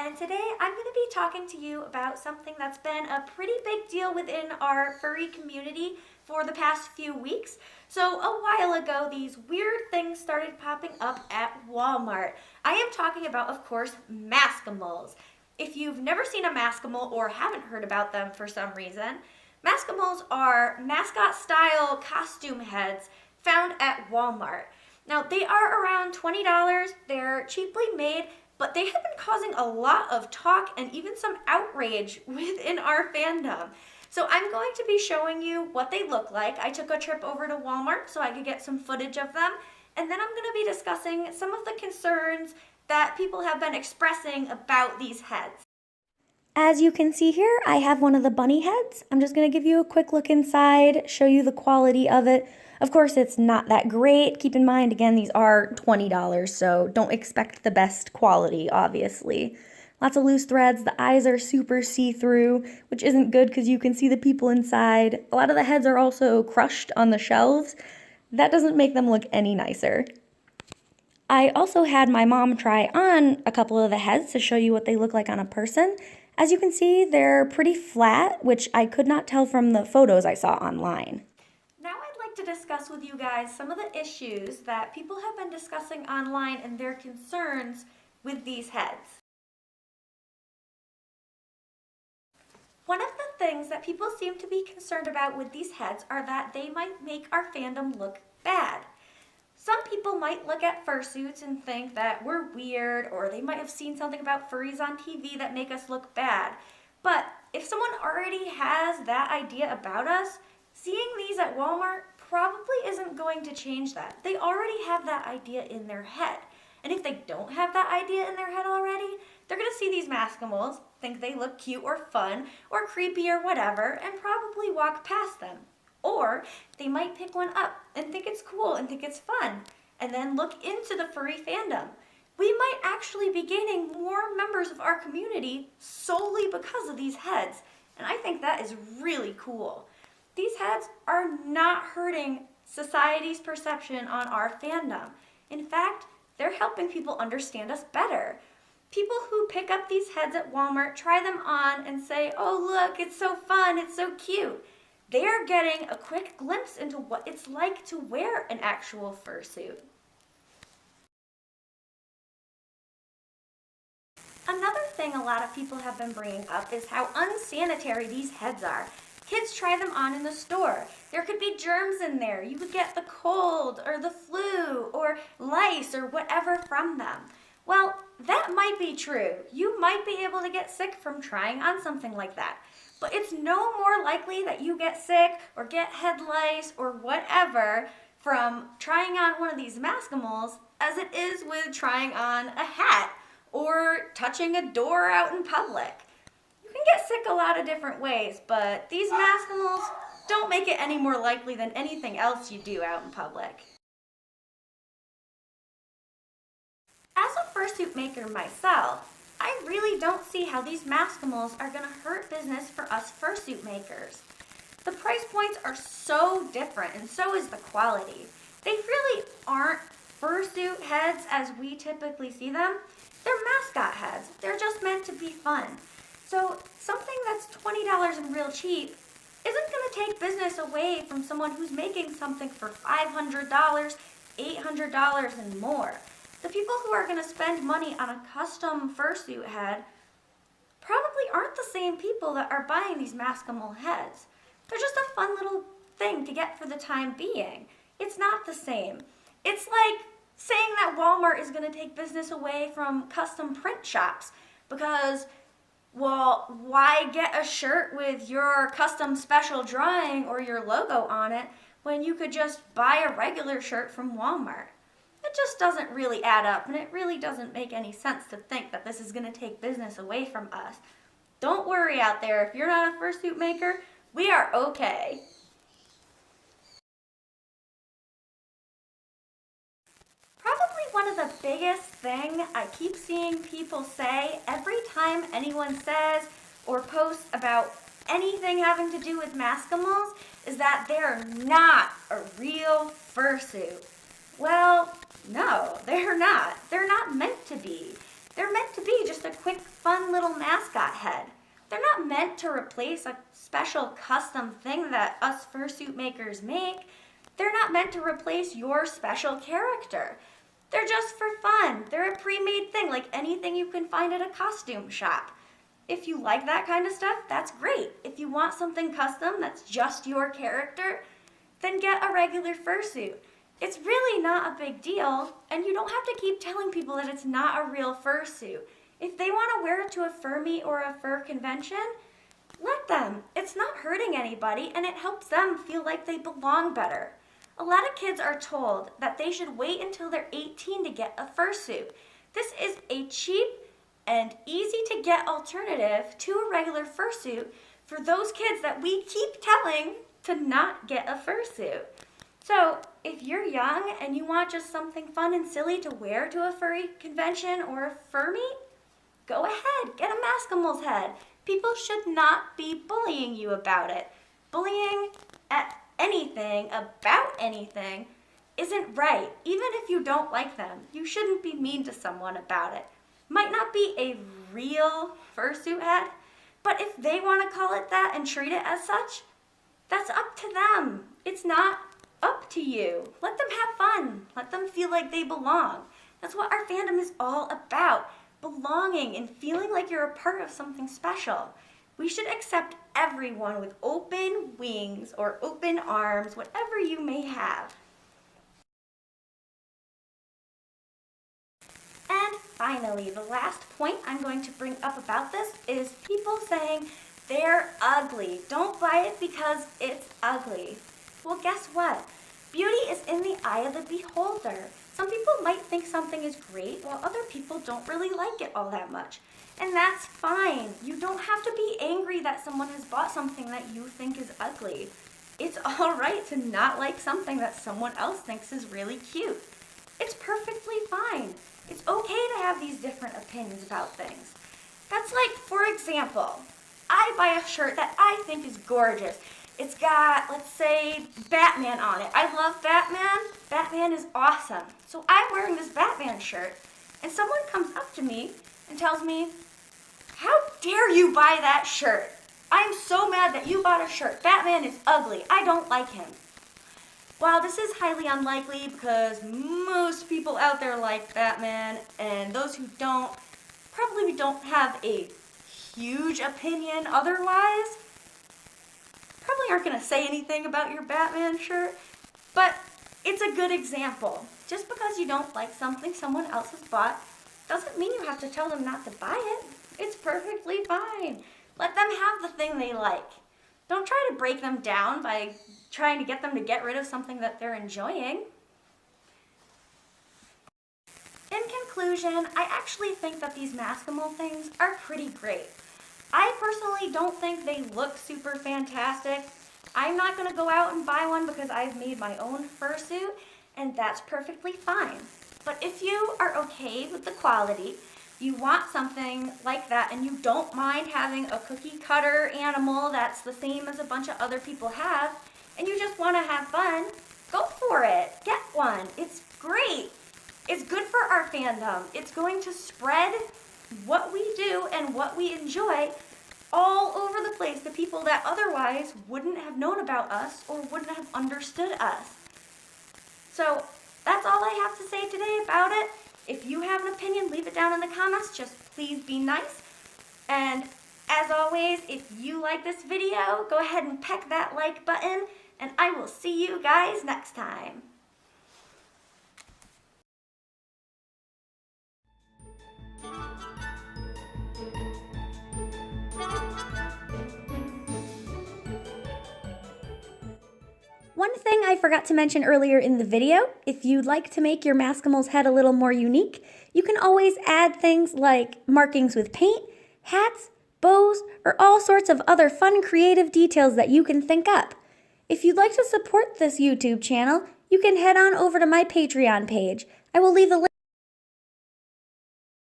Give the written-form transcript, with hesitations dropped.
and today I'm going to be talking to you about something that's been a pretty big deal within our furry community for the past few weeks. So a while ago, these weird things started popping up at Walmart. I am talking about, of course, Maskimals. If you've never seen a Maskimal or haven't heard about them for some reason, Maskimals are mascot-style costume heads found at Walmart. Now, they are around $20. They're cheaply made, but they have been causing a lot of talk and even some outrage within our fandom. So I'm going to be showing you what they look like. I took a trip over to Walmart so I could get some footage of them, and then I'm going to be discussing some of the concerns that people have been expressing about these heads. As you can see here, I have one of the bunny heads. I'm just going to give you a quick look inside, show you the quality of it. Of course, it's not that great. Keep in mind, again, these are $20, so don't expect the best quality, obviously. Lots of loose threads. The eyes are super see-through, which isn't good because you can see the people inside. A lot of the heads are also crushed on the shelves. That doesn't make them look any nicer. I also had my mom try on a couple of the heads to show you what they look like on a person. As you can see, they're pretty flat, which I could not tell from the photos I saw online. Now I'd like to discuss with you guys some of the issues that people have been discussing online and their concerns with these heads. One of the things that people seem to be concerned about with these heads are that they might make our fandom look bad. Some people might look at fursuits and think that we're weird, or they might have seen something about furries on TV that make us look bad. But if someone already has that idea about us, seeing these at Walmart probably isn't going to change that. They already have that idea in their head. And if they don't have that idea in their head already, they're going to see these Maskimals, think they look cute or fun or creepy or whatever, and probably walk past them. Or they might pick one up and think it's cool and think it's fun, and then look into the furry fandom. We might actually be gaining more members of our community solely because of these heads, and I think that is really cool. These heads are not hurting society's perception on our fandom. In fact, they're helping people understand us better. People who pick up these heads at Walmart, try them on, and say, "Oh look, it's so fun, it's so cute." They are getting a quick glimpse into what it's like to wear an actual fursuit. Another thing a lot of people have been bringing up is how unsanitary these heads are. Kids try them on in the store. There could be germs in there. You could get the cold or the flu or lice or whatever from them. Well, that might be true. You might be able to get sick from trying on something like that. But it's no more likely that you get sick or get head lice or whatever from trying on one of these Maskimals as it is with trying on a hat or touching a door out in public. You can get sick a lot of different ways, but these Maskimals don't make it any more likely than anything else you do out in public. As a fursuit maker myself, I really don't see how these Maskimals are going to hurt business for us fursuit makers. The price points are so different, and so is the quality. They really aren't fursuit heads as we typically see them. They're mascot heads. They're just meant to be fun. So something that's $20 and real cheap isn't going to take business away from someone who's making something for $500, $800, and more. The people who are going to spend money on a custom fursuit head probably aren't the same people that are buying these Maskimal heads. They're just a fun little thing to get for the time being. It's not the same. It's like saying that Walmart is going to take business away from custom print shops because, well, why get a shirt with your custom special drawing or your logo on it when you could just buy a regular shirt from Walmart? It just doesn't really add up, and it really doesn't make any sense to think that this is going to take business away from us. Don't worry out there, if you're not a fursuit maker, we are okay. Probably one of the biggest thing I keep seeing people say every time anyone says or posts about anything having to do with Maskimals is that they're not a real fursuit. Well, no, they're not. They're not meant to be. They're meant to be just a quick, fun little mascot head. They're not meant to replace a special custom thing that us fursuit makers make. They're not meant to replace your special character. They're just for fun. They're a pre-made thing like anything you can find at a costume shop. If you like that kind of stuff, that's great. If you want something custom that's just your character, then get a regular fursuit. It's really not a big deal, and you don't have to keep telling people that it's not a real fursuit. If they want to wear it to a fur meet or a fur convention, let them. It's not hurting anybody, and it helps them feel like they belong better. A lot of kids are told that they should wait until they're 18 to get a fursuit. This is a cheap and easy to get alternative to a regular fursuit for those kids that we keep telling to not get a fursuit. So if you're young and you want just something fun and silly to wear to a furry convention or a fur meet, go ahead, get a Maskimals head. People should not be bullying you about it. Bullying at anything, about anything, isn't right. Even if you don't like them, you shouldn't be mean to someone about it. Might not be a real fursuit head, but if they want to call it that and treat it as such, that's up to them. It's not up to you. Let them have fun. Let them feel like they belong. That's what our fandom is all about. Belonging and feeling like you're a part of something special. We should accept everyone with open wings or open arms, whatever you may have. And finally, the last point I'm going to bring up about this is people saying they're ugly. Don't buy it because it's ugly. Well, guess what? Beauty is in the eye of the beholder. Some people might think something is great while other people don't really like it all that much. And that's fine. You don't have to be angry that someone has bought something that you think is ugly. It's all right to not like something that someone else thinks is really cute. It's perfectly fine. It's okay to have these different opinions about things. That's like, for example, I buy a shirt that I think is gorgeous. It's got, let's say, Batman on it. I love Batman. Batman is awesome. So I'm wearing this Batman shirt, and someone comes up to me and tells me, "How dare you buy that shirt? I'm so mad that you bought a shirt. Batman is ugly. I don't like him." While this is highly unlikely because most people out there like Batman, and those who don't probably don't have a huge opinion otherwise, probably aren't going to say anything about your Batman shirt, but it's a good example. Just because you don't like something someone else has bought doesn't mean you have to tell them not to buy it. It's perfectly fine. Let them have the thing they like. Don't try to break them down by trying to get them to get rid of something that they're enjoying. In conclusion, I actually think that these Maskimal things are pretty great. I personally don't think they look super fantastic. I'm not going to go out and buy one because I've made my own fursuit, and that's perfectly fine. But if you are okay with the quality, you want something like that, and you don't mind having a cookie cutter animal that's the same as a bunch of other people have, and you just want to have fun, go for it. Get one. It's great. It's good for our fandom. It's going to spread what we do and what we enjoy all over the place to people that otherwise wouldn't have known about us or wouldn't have understood us. So that's all I have to say today about it. If you have an opinion, leave it down in the comments. Just please be nice. And as always, if you like this video, go ahead and peck that like button, and I will see you guys next time. One thing I forgot to mention earlier in the video, if you'd like to make your Maskimal's head a little more unique, you can always add things like markings with paint, hats, bows, or all sorts of other fun creative details that you can think up. If you'd like to support this YouTube channel, you can head on over to my Patreon page. I will leave the link